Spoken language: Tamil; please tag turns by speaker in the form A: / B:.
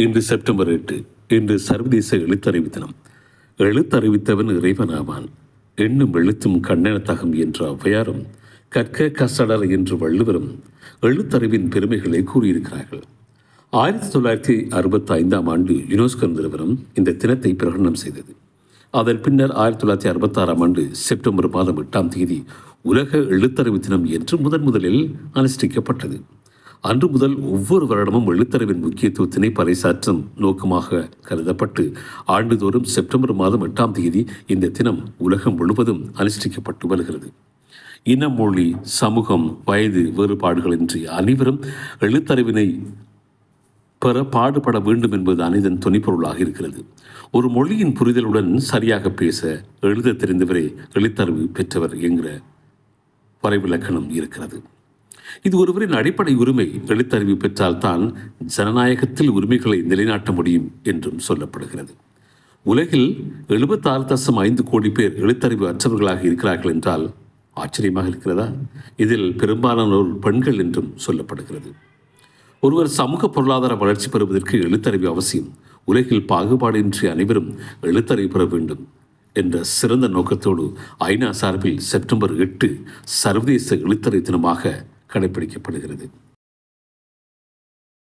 A: இன்று செப்டம்பர் 8. இன்று சர்வதேச எழுத்தறிவு தினம். எழுத்தறிவித்தவன் இறைவனாவான். எண்ணும் எழுத்தும் கண்ணெனத்தகம் என்ற ஔவையாரும், கற்க கசடர் என்று வள்ளுவரும் எழுத்தறிவின் பெருமைகளை கூறியிருக்கிறார்கள். 1965 ஆண்டு யுனெஸ்கோ நிறுவனம் இந்த தினத்தை பிரகடனம் செய்தது. அதன் பின்னர் 1966 செப்டம்பர் 8 உலக எழுத்தறிவு தினம் என்று முதலில் அனுஷ்டிக்கப்பட்டது. அன்று முதல் ஒவ்வொரு வருடமும் எழுத்தறிவின் முக்கியத்துவத்தினை பறைசாற்றும் நோக்கமாக கருதப்பட்டு ஆண்டுதோறும் செப்டம்பர் 8 இந்த தினம் உலகம் முழுவதும் அனுஷ்டிக்கப்பட்டு வருகிறது. இனம், மொழி, சமூகம், வயது வேறுபாடுகளின்றி அனைவரும் எழுத்தறிவினை பெற பாடுபட வேண்டும் என்பது இதன் துணைப்பொருளாக இருக்கிறது. ஒரு மொழியின் புரிதலுடன் சரியாக பேச எழுத தெரிந்தவரே எழுத்தறிவு பெற்றவர் என்கிற வரைவிலக்கணம் இருக்கிறது. இது ஒருவரின் அடிப்படை உரிமை. எழுத்தறிவு பெற்றால்தான் ஜனநாயகத்தில் உரிமைகளை நிலைநாட்ட முடியும் என்றும் சொல்லப்படுகிறது. உலகில் 76.5 கோடி பேர் எழுத்தறிவு அற்றவர்களாக இருக்கிறார்கள் என்றால் ஆச்சரியமாக இருக்கிறதா? இதில் பெரும்பாலானோர் பெண்கள் என்றும் சொல்லப்படுகிறது. ஒருவர் சமூக பொருளாதார வளர்ச்சி பெறுவதற்கு எழுத்தறிவு அவசியம். உலகில் பாகுபாடின்றி அனைவரும் எழுத்தறிவு பெற வேண்டும் என்ற சிறந்த நோக்கத்தோடு ஐநா சார்பில் செப்டம்பர் 8 சர்வதேச எழுத்தறிவு தினமாக கடைபிடிக்கப்படுகிறது.